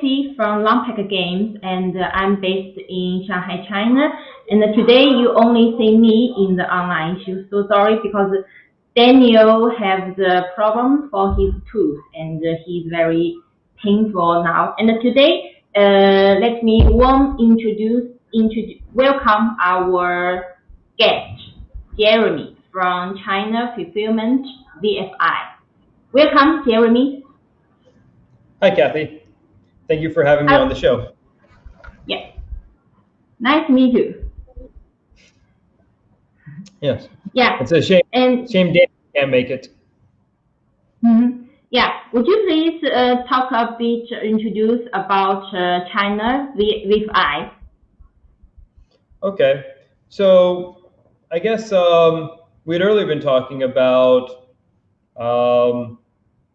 Jessie from LongPack Games, and I'm based in Shanghai, China. And today you only see me in the online issue. So sorry because Daniel has the problem for his tooth, and he's very painful now. And today, let me welcome our guest, Jeremy from China Fulfillment VFI. Welcome, Jeremy. Hi, Kathy. Thank you for having me on the show. Yes. Nice to meet you. Yes. Yeah. It's a shame Daniel can't make it. Yeah. Would you please talk a bit, introduce about China VFI? Okay. So I guess we had earlier been talking about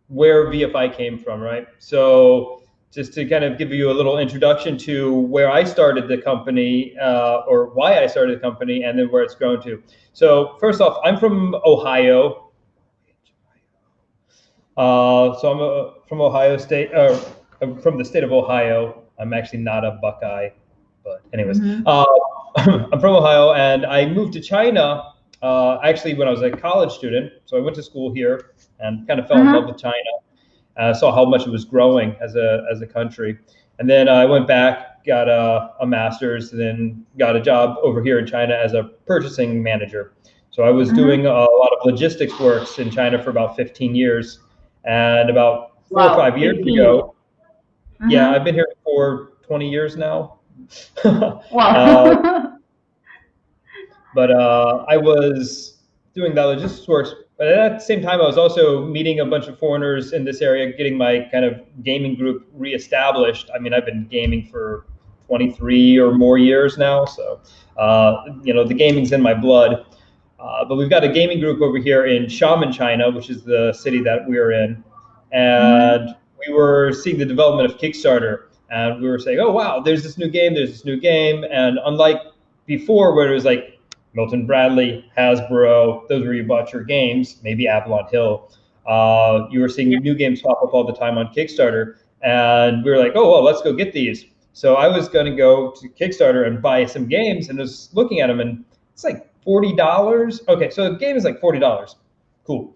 where VFI came from, right? So just to kind of give you a little introduction to where I started the company or why I started the company and then where it's grown to. So first off, I'm from Ohio. So I'm from Ohio State, I'm from the state of Ohio. I'm actually not a Buckeye, but anyways, I'm from Ohio, and I moved to China actually when I was a college student. So I went to school here and kind of fell in love with China. Saw how much it was growing as a country, and then I went back, got a master's, and then got a job over here in China as a purchasing manager. So I was doing a lot of logistics works in China for about 15 years. And about 4 or 5 years ago, yeah, I've been here for 20 years now. Wow. But I was doing that logistics work. But at the same time, I was also meeting a bunch of foreigners in this area, getting my kind of gaming group reestablished. I mean, I've been gaming for 23 or more years now. So, the gaming's in my blood. But we've got a gaming group over here in Xiamen, China, which is the city that we're in. And we were seeing the development of Kickstarter. And we were saying, oh, wow, there's this new game. And unlike before, where it was like Milton Bradley, Hasbro, those were you bought your games, maybe Avalon Hill, you were seeing new games pop up all the time on Kickstarter. And we were like, oh, well, let's go get these. So I was going to go to Kickstarter and buy some games and was looking at them, and it's like $40. Okay, so the game is like $40. Cool.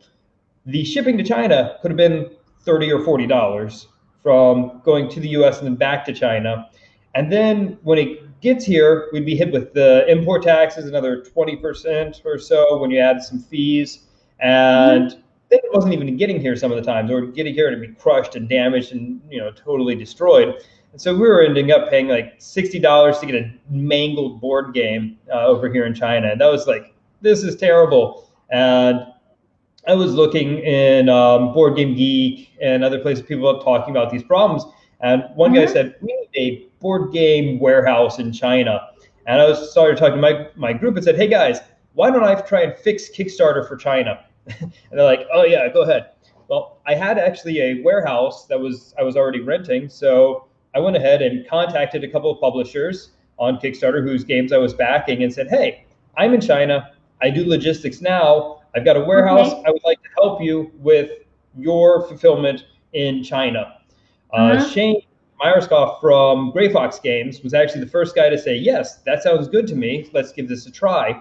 The shipping to China could have been $30 or $40 from going to the US and then back to China. And then when it gets here, we'd be hit with the import taxes, another 20% or so when you add some fees. And then it wasn't even getting here some of the times, or getting here and it'd be crushed and damaged and totally destroyed. And so we were ending up paying like $60 to get a mangled board game over here in China. And that was like, this is terrible. And I was looking in Board Game Geek and other places, people are talking about these problems. And one guy said, we need a board game warehouse in China. And I started talking to my group and said, hey guys, why don't I try and fix Kickstarter for China? And they're like, oh yeah, go ahead. Well, I had actually a warehouse that I was already renting. So I went ahead and contacted a couple of publishers on Kickstarter whose games I was backing and said, hey, I'm in China. I do logistics now. I've got a warehouse. I would like to help you with your fulfillment in China. Shane Myerscough from Gray Fox Games was actually the first guy to say, yes, that sounds good to me. Let's give this a try.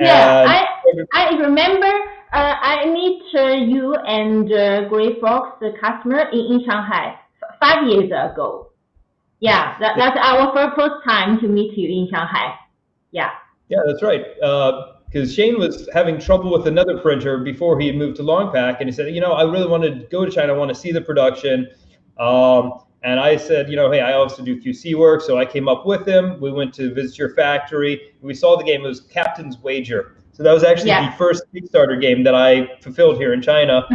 Yeah, I remember I meet you and Gray Fox, the customer, in Shanghai 5 years ago. Yeah, that's our first time to meet you in Shanghai. Yeah. Yeah, that's right. Because Shane was having trouble with another printer before he moved to LongPack, and he said, I really wanted to go to China. I want to see the production. And I said, hey, I also do QC work. So I came up with him. We went to visit your factory. We saw the game. It was Captain's Wager. So that was actually the first Kickstarter game that I fulfilled here in China.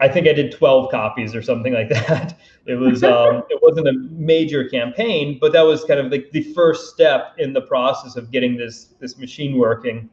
I think I did 12 copies or something like that. It was it wasn't a major campaign, but that was kind of like the first step in the process of getting this machine working.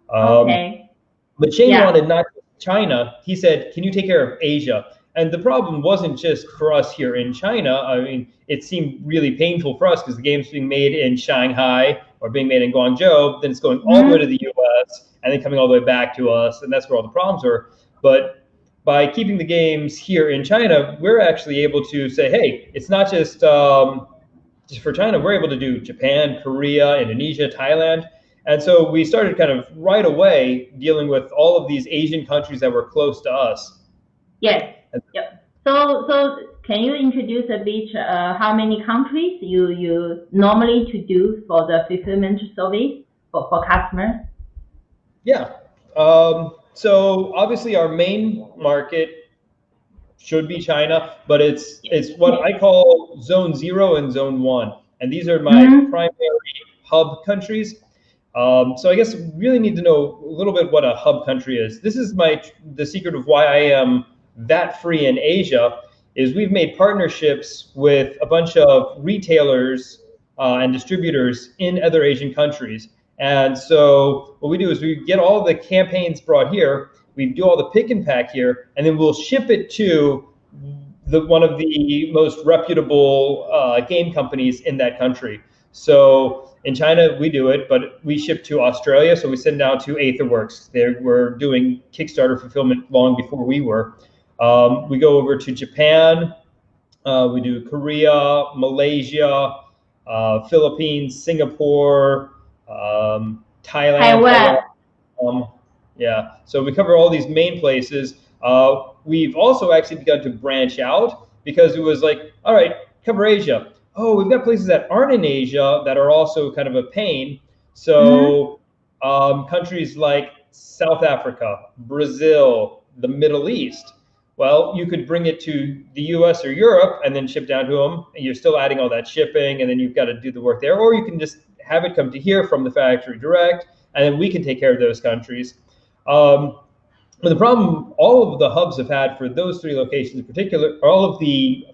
But Shane wanted not just China. He said, can you take care of Asia? And the problem wasn't just for us here in China. I mean, it seemed really painful for us because the game's being made in Shanghai or being made in Guangzhou, then it's going all the way to the US and then coming all the way back to us. And that's where all the problems were. But by keeping the games here in China, we're actually able to say, hey, it's not just for China, we're able to do Japan, Korea, Indonesia, Thailand. And so we started kind of right away dealing with all of these Asian countries that were close to us. Yes. Yep. So can you introduce a bit how many countries you normally to do for the fulfillment service for customers? Yeah. So obviously our main market should be China, but it's what I call zone 0 and zone 1. And these are my primary hub countries. So I guess we really need to know a little bit what a hub country is. This is the secret of why I am that free in Asia, is we've made partnerships with a bunch of retailers and distributors in other Asian countries. And so what we do is we get all the campaigns brought here, we do all the pick and pack here, and then we'll ship it to one of the most reputable game companies in that country. So in China, we do it, but we ship to Australia. So we send down to Aetherworks. They were doing Kickstarter fulfillment long before we were. We go over to Japan. We do Korea, Malaysia, Philippines, Singapore, Thailand. Yeah, so we cover all these main places. We've also actually begun to branch out because it was like, all right, cover Asia. Oh, we've got places that aren't in Asia that are also kind of a pain. So countries like South Africa, Brazil, the Middle East. Well, you could bring it to the US or Europe and then ship down to them. And you're still adding all that shipping, and then you've got to do the work there. Or you can just have it come to here from the factory direct, and then we can take care of those countries. But the problem all of the hubs have had for those 3 locations in particular, all of the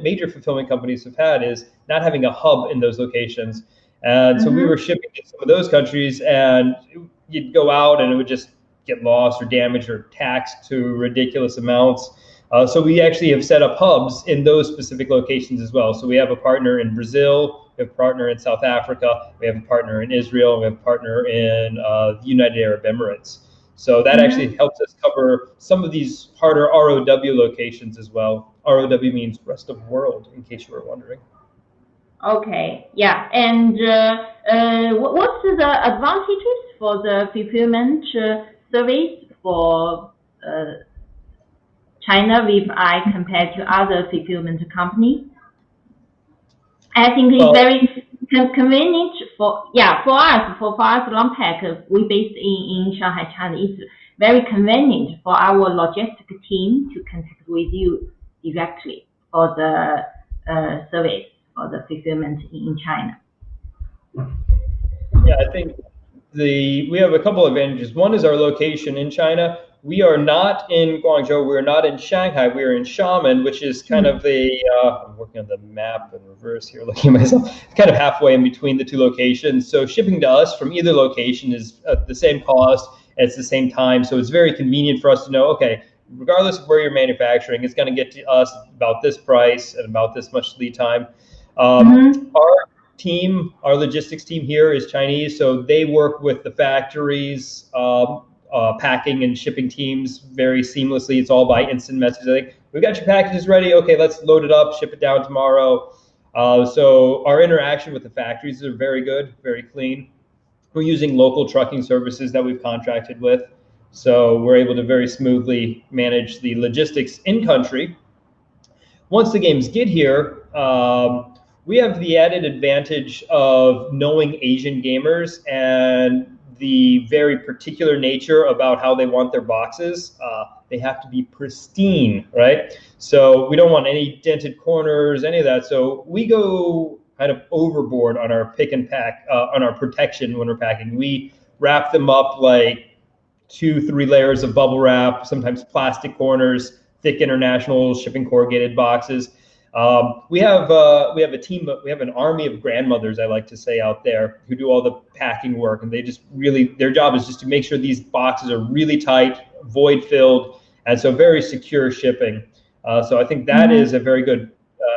major fulfillment companies have had, is not having a hub in those locations. And so we were shipping to some of those countries, and you'd go out and it would just get lost or damaged or taxed to ridiculous amounts. So we actually have set up hubs in those specific locations as well. So we have a partner in Brazil, we have a partner in South Africa, we have a partner in Israel, and we have a partner in the United Arab Emirates. So that actually helps us cover some of these harder ROW locations as well. ROW means rest of world, in case you were wondering. Okay, yeah. And what's the advantages for the fulfillment service for China VFI compared to other fulfillment companies? I think it's very convenient for us LongPack. We based in Shanghai, China. It's very convenient for our logistic team to contact with you directly for the service for the fulfillment in China. Yeah, I think we have a couple of advantages. One is our location in China. We are not in Guangzhou. We're not in Shanghai. We are in Xiamen, which is kind of I'm working on the map in reverse here, looking at myself, kind of halfway in between the 2 locations. So shipping to us from either location is the same cost, at the same time. So it's very convenient for us to know, okay, regardless of where you're manufacturing, it's going to get to us about this price and about this much lead time. Our logistics team here is Chinese, so they work with the factories, packing and shipping teams very seamlessly. It's all by instant message. Like, we got your packages ready. Okay, let's load it up, ship it down tomorrow. So our interaction with the factories are very good, very clean. We're using local trucking services that we've contracted with. So we're able to very smoothly manage the logistics in country. Once the games get here, we have the added advantage of knowing Asian gamers and the very particular nature about how they want their boxes. They have to be pristine, right? So we don't want any dented corners, any of that. So we go kind of overboard on our pick and pack, on our protection when we're packing. We wrap them up like 2-3 layers of bubble wrap, sometimes plastic corners, thick international shipping corrugated boxes. We have a team, we have an army of grandmothers, I like to say, out there who do all the packing work, and they just really, their job is just to make sure these boxes are really tight, void filled, and so very secure shipping. So I think that is a very good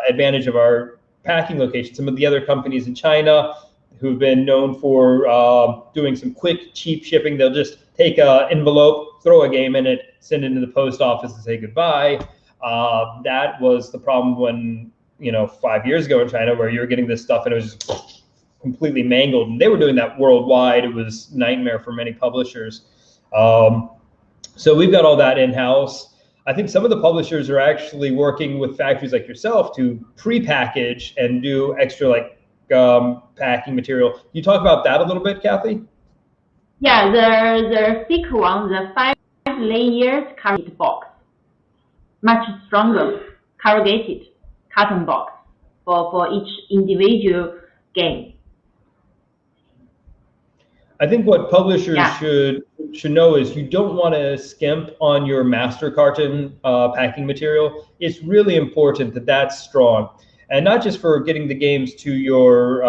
advantage of our packing location. Some of the other companies in China who've been known for doing some quick, cheap shipping. They'll just take an envelope, throw a game in it, send it to the post office and say goodbye. That was the problem when, 5 years ago in China, where you were getting this stuff and it was just completely mangled. And they were doing that worldwide. It was a nightmare for many publishers. So we've got all that in-house. I think some of the publishers are actually working with factories like yourself to pre-package and do extra packing material. Can you talk about that a little bit, Kathy? Yeah, the thick one, the 5 layers corrugated box, much stronger corrugated carton box for each individual game. I think what publishers should know is you don't want to skimp on your master carton packing material. It's really important that that's strong, and not just for getting the games to your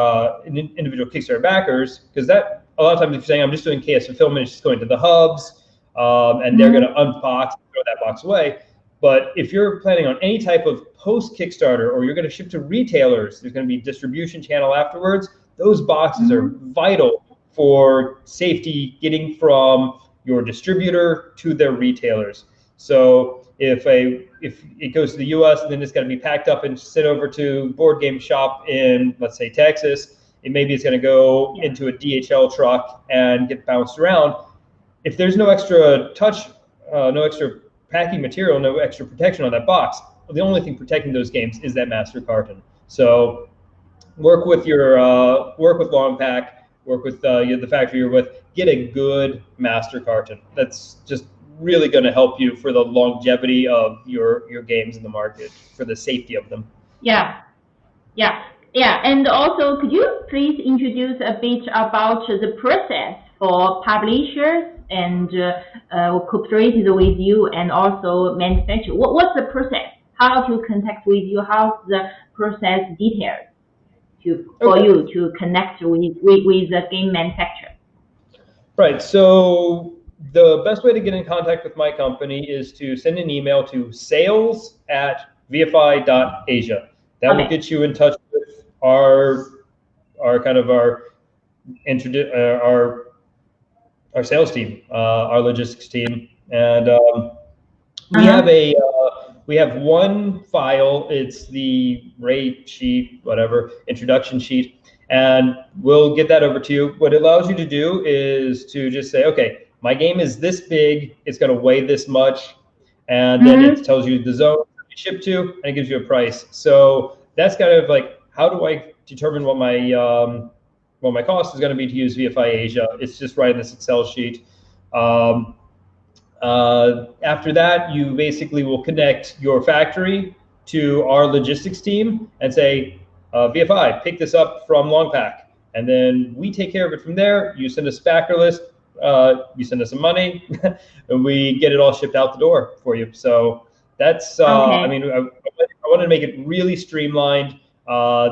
individual Kickstarter backers, because that a lot of times if you're saying I'm just doing KS fulfillment, it's just going to the hubs, and they're going to unbox and throw that box away. But if you're planning on any type of post Kickstarter, or you're going to ship to retailers, there's going to be distribution channel afterwards. Those boxes are vital for safety, getting from your distributor to their retailers. So if it goes to the US and then it's got to be packed up and sent over to Board Game Shop in, let's say, Texas, maybe it's going to go into a DHL truck and get bounced around. If there's no extra no extra packing material, no extra protection on that box, the only thing protecting those games is that master carton. So work with LongPack, work with the factory you're with, get a good master carton. That's just really going to help you for the longevity of your games in the market, for the safety of them. Yeah. And also, could you please introduce a bit about the process for publishers and cooperated with you and also manufacturer? What's the process? How to contact with you? How's the process details for you to connect with the game manufacturer? Right. So the best way to get in contact with my company is to send an email to sales@vfi.asia. That will get you in touch with our sales team, our logistics team, and we have one file. It's the rate sheet, whatever, introduction sheet, and we'll get that over to you. What it allows you to do is to just say, okay, my game is this big, it's going to weigh this much, and then it tells you the zone to ship to, and it gives you a price. So that's kind of like, how do I determine what my cost is going to be to use VFI Asia? It's just right in this Excel sheet. After that, you basically will connect your factory to our logistics team and say, VFI, pick this up from LongPack. And then we take care of it from there. You send us a backer list, you send us some money, and we get it all shipped out the door for you. So that's, I mean, I wanted to make it really streamlined.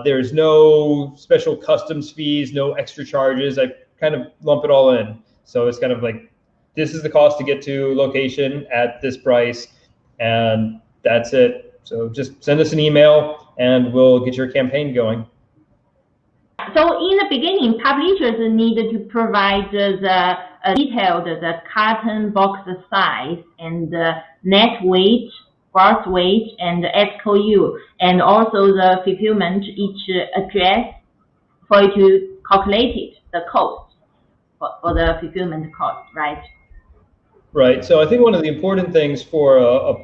There's no special customs fees, no extra charges. I kind of lump it all in. So it's kind of like, this is the cost to get to location at this price, and that's it. So just send us an email and we'll get your campaign going. So in the beginning, publishers need to provide the detailed carton box size and net weight, gross weight, and SKU, and also the fulfillment each address for you to calculate it, the cost for the fulfillment cost, right? Right. So I think one of the important things for a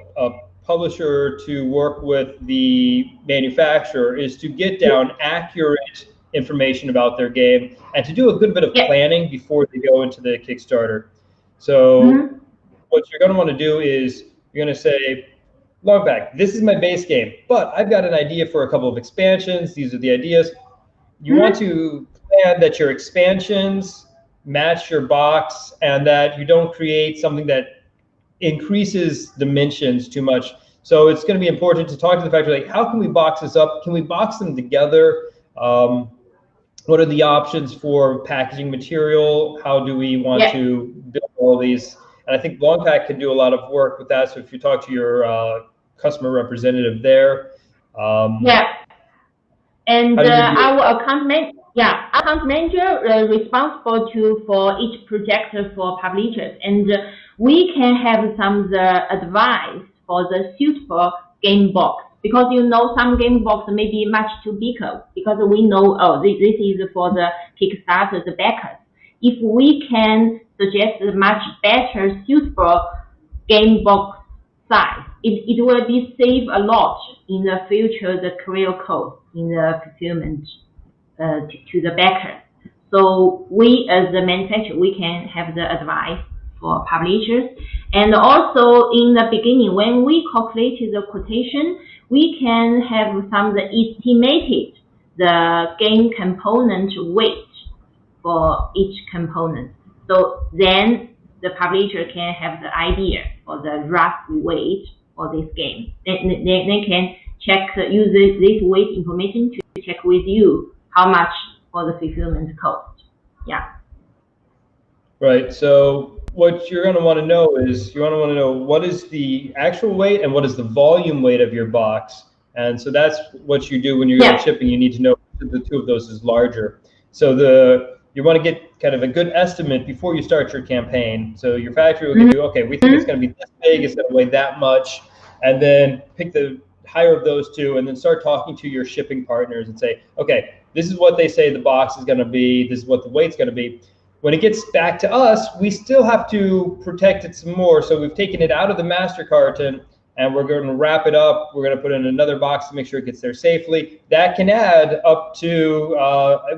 publisher to work with the manufacturer is to get down accurate information about their game and to do a good bit of planning before they go into the Kickstarter. So what you're going to want to do is you're going to say, LongPack, this is my base game, but I've got an idea for a couple of expansions. These are the ideas. You want to plan that your expansions match your box and that you don't create something that increases dimensions too much. So it's going to be important to talk to the factory, like, how can we box this up? Can we box them together? What are the options for packaging material? How do we want to build all these? And I think LongPack can do a lot of work with that. So if you talk to your customer representative there. And our account manager, Yeah, account manager responsible for each project for publishers, and we can have some the advice for the suitable game box, because some game box may be much too big, because we know, this is for the Kickstarter, the backers. If we can suggest a much better suitable game box size, it will be save a lot in the future, the career cost in the fulfillment to the backer. So we, as the manufacturer, we can have the advice for publishers. And also in the beginning, when we calculated the quotation, we can have some the estimated the game component weight for each component. So then the publisher can have the idea for the rough weight for this game. They can check, use this weight information to check with you how much for the fulfillment cost. Yeah. Right. So what you're going to want to know is what is the actual weight and what is the volume weight of your box. And so that's what you do when you're going shipping. You need to know if the two of those is larger. So you want to get kind of a good estimate before you start your campaign. So your factory will give you, okay, we think it's going to be this big, it's going to weigh that much, and then pick the higher of those two, and then start talking to your shipping partners and say, okay, this is what they say the box is going to be, this is what the weight's going to be. When it gets back to us, we still have to protect it some more. So we've taken it out of the master carton, and we're going to wrap it up. We're going to put it in another box to make sure it gets there safely. That can add up to,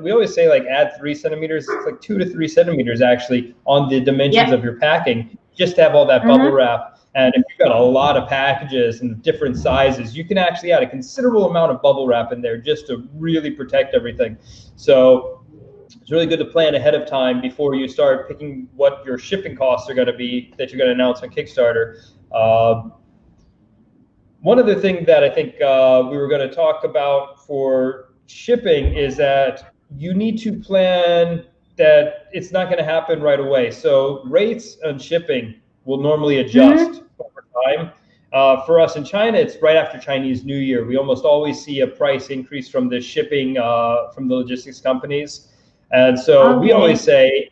we always say like add 3 centimeters. It's like 2 to 3 centimeters actually on the dimensions of your packing, just to have all that bubble wrap. And if you've got a lot of packages and different sizes, you can actually add a considerable amount of bubble wrap in there just to really protect everything. So it's really good to plan ahead of time before you start picking what your shipping costs are going to be that you're going to announce on Kickstarter. One other thing that I think we were going to talk about for shipping is that you need to plan that it's not going to happen right away. So rates on shipping will normally adjust over time. For us in China, it's right after Chinese New Year. We almost always see a price increase from the shipping, from the logistics companies. And so we always say,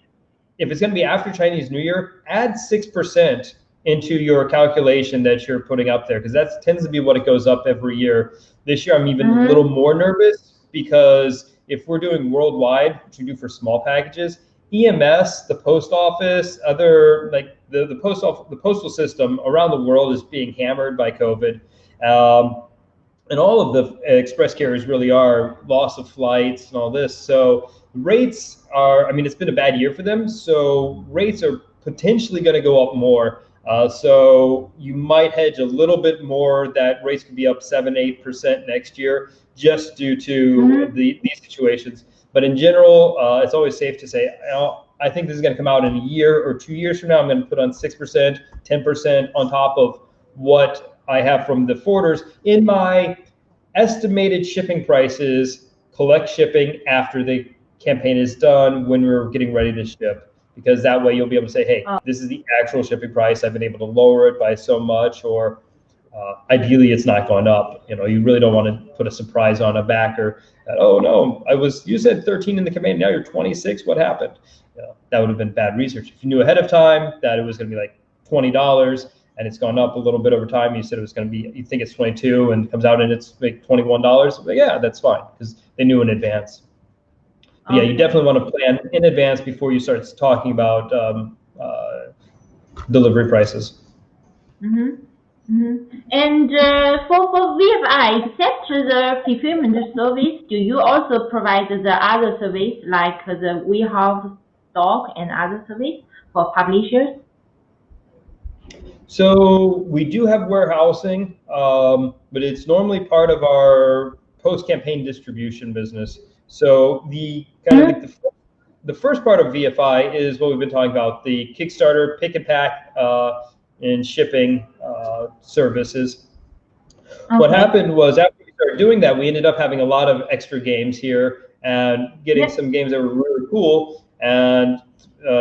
if it's going to be after Chinese New Year, add 6% into your calculation that you're putting up there, because that tends to be what it goes up every year. This year, I'm even a little more nervous, because if we're doing worldwide, which we do for small packages, EMS, the post office, other like the postal system around the world is being hammered by COVID. And all of the express carriers really are, loss of flights and all this. So rates are, I mean, it's been a bad year for them. So rates are potentially going to go up more. So you might hedge a little bit more, that rates could be up 7-8% next year, just due to these situations. But in general, it's always safe to say, I think this is going to come out in a year or 2 years from now. I'm going to put on 6%, 10% on top of what I have from the forwarders in my estimated shipping prices, collect shipping after the campaign is done, when we're getting ready to ship. Because that way you'll be able to say, hey, this is the actual shipping price. I've been able to lower it by so much, or ideally it's not gone up. You really don't want to put a surprise on a backer that, oh no, you said 13 in the campaign, now you're 26, what happened? That would have been bad research. If you knew ahead of time that it was going to be like $20 and it's gone up a little bit over time, you said it was going to be, you think it's 22 and it comes out and it's like $21, but yeah, that's fine, because they knew in advance. But yeah, you definitely want to plan in advance before you start talking about delivery prices. And for VFI, except the fulfillment service, do you also provide the other service like the warehouse stock and other service for publishers? So we do have warehousing, but it's normally part of our post-campaign distribution business. So the kind of like the first part of VFI is what we've been talking about, the Kickstarter pick and pack and shipping services. What happened was, after we started doing that, we ended up having a lot of extra games here and getting some games that were really cool. And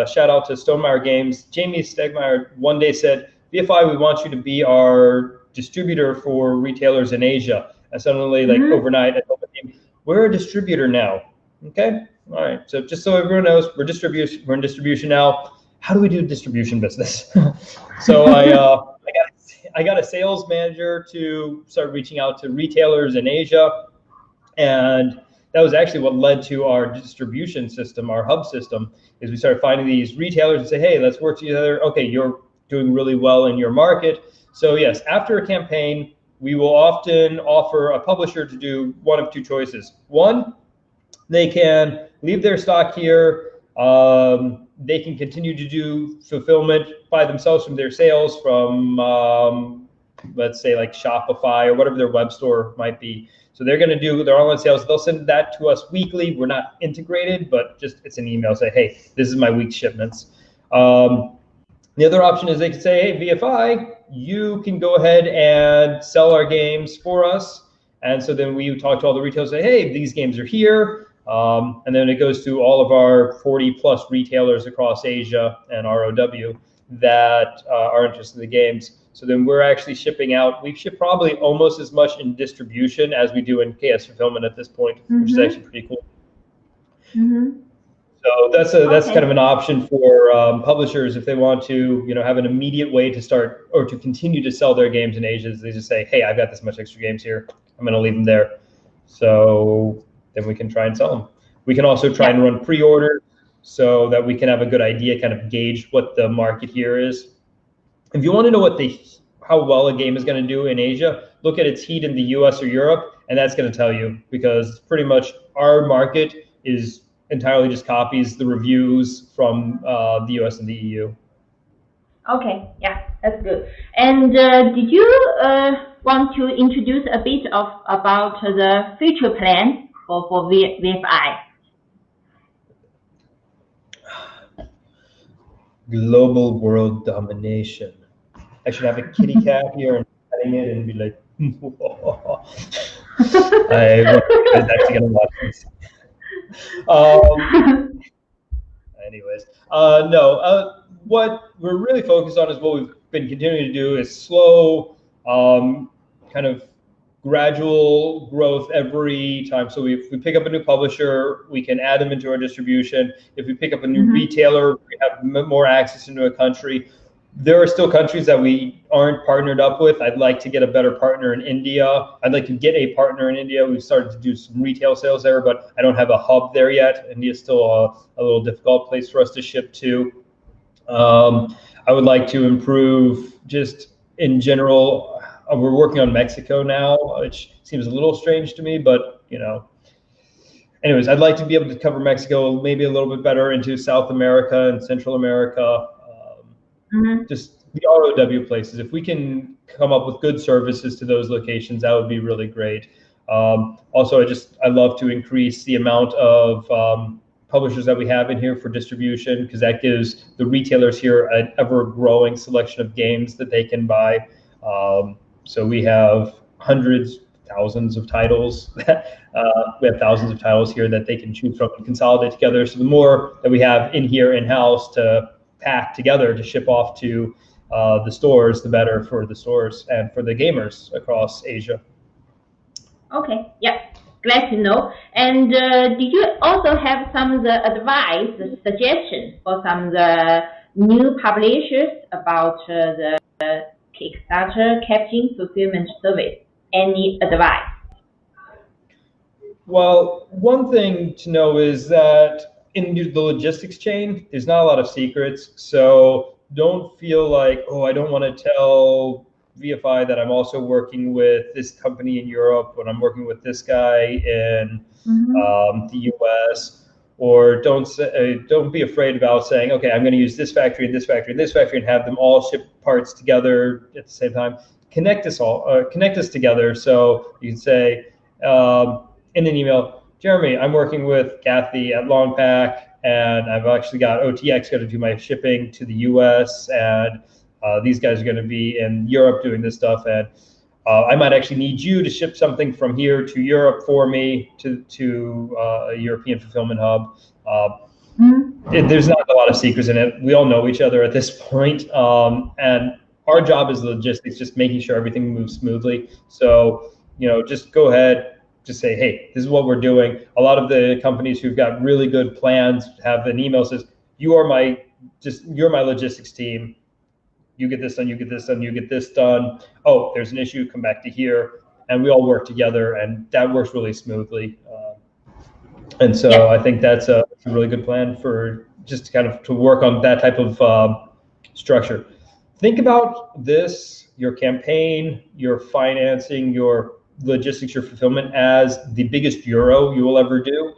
shout out to Stonemeyer Games. Jamie Stegmeyer one day said, VFI, we want you to be our distributor for retailers in Asia. And suddenly, like overnight, I told him, we're a distributor now. Okay, All right. So just so everyone knows, we're in distribution now. How do we do distribution business? So I got a sales manager to start reaching out to retailers in Asia, and that was actually what led to our distribution system, our hub system, is we started finding these retailers and say, hey, let's work together. Okay, you're doing really well in your market. So yes, after a campaign, we will often offer a publisher to do one of two choices. One, they can leave their stock here. They can continue to do fulfillment by themselves from their sales from, let's say, like Shopify or whatever their web store might be. So they're going to do their online sales. They'll send that to us weekly. We're not integrated, but just it's an email. Say, hey, this is my week's shipments. The other option is they could say, hey, VFI, you can go ahead and sell our games for us. And so then we talk to all the retailers, say, hey, these games are here. And then it goes to all of our 40 plus retailers across Asia and ROW that are interested in the games. So then we're actually shipping out. We ship probably almost as much in distribution as we do in KS fulfillment at this point, which is actually pretty cool. So that's kind of an option for publishers if they want to, have an immediate way to start or to continue to sell their games in Asia. They just say, hey, I've got this much extra games here. I'm going to leave them there. So then we can try and sell them. We can also try and run pre-orders so that we can have a good idea, kind of gauge what the market here is. If you want to know how well a game is going to do in Asia, look at its heat in the US or Europe, and that's going to tell you, because pretty much our market is entirely just copies the reviews from the US and the EU. Okay, yeah, that's good. And did you want to introduce a bit about the future plan for VFI? Global world domination. I should have a kitty cat here and petting it and be like, I was actually going to watch this. Anyways, no, what we're really focused on is what we've been continuing to do is slow, kind of gradual growth every time. So if we pick up a new publisher, we can add them into our distribution. If we pick up a new retailer, we have more access into a country. There are still countries that we aren't partnered up with. I'd like to get a better partner in India. I'd like to get a partner in India. We've started to do some retail sales there, but I don't have a hub there yet. India is still a little difficult place for us to ship to. I would like to improve just in general. We're working on Mexico now, which seems a little strange to me, but anyways, I'd like to be able to cover Mexico maybe a little bit better into South America and Central America. Just the ROW places. If we can come up with good services to those locations, that would be really great. Also, I love to increase the amount of publishers that we have in here for distribution, because that gives the retailers here an ever-growing selection of games that they can buy. So we have hundreds, thousands of titles. We have thousands of titles here that they can choose from and consolidate together. So the more that we have in here in-house to pack together to ship off to the stores, the better for the stores and for the gamers across Asia. Okay, yeah, glad to know. And did you also have some advice, suggestions for some new publishers about the Kickstarter caption fulfillment service? Any advice? Well, one thing to know is that in the logistics chain, there's not a lot of secrets. So don't feel like, oh, I don't want to tell VFI that I'm also working with this company in Europe when I'm working with this guy in the US. Or don't be afraid about saying, okay, I'm going to use this factory and this factory and this factory and have them all ship parts together at the same time. Connect us together. So you can say in an email, Jeremy, I'm working with Kathy at LongPack, and I've actually got OTX going to do my shipping to the US, and these guys are going to be in Europe doing this stuff, and I might actually need you to ship something from here to Europe for me to a European fulfillment hub. There's not a lot of secrets in it. We all know each other at this point, and our job is logistics, just making sure everything moves smoothly. So just go ahead, just say, hey, this is what we're doing. A lot of the companies who've got really good plans have an email that says, you're my logistics team. You get this done, you get this done, you get this done. Oh, there's an issue, come back to here. And we all work together, and that works really smoothly. And so I think that's a really good plan for just kind of to work on that type of structure. Think about this, your campaign, your financing, your logistics, your fulfillment as the biggest euro you will ever do.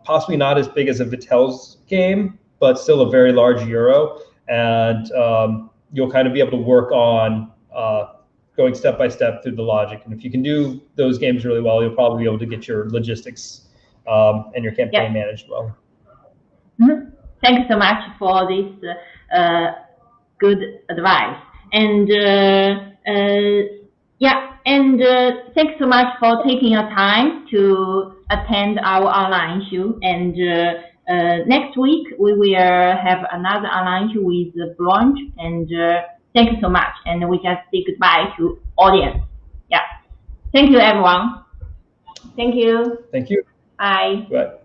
Possibly not as big as a Vittel's game, but still a very large euro. And you'll kind of be able to work on going step by step through the logic. And if you can do those games really well, you'll probably be able to get your logistics and your campaign managed well. Mm-hmm. Thank you so much for this good advice. And thanks so much for taking your time to attend our online show. And next week we will have another online show with Blanche. And thank you so much. And we just say goodbye to audience. Yeah. Thank you, everyone. Thank you. Thank you. Bye. Bye.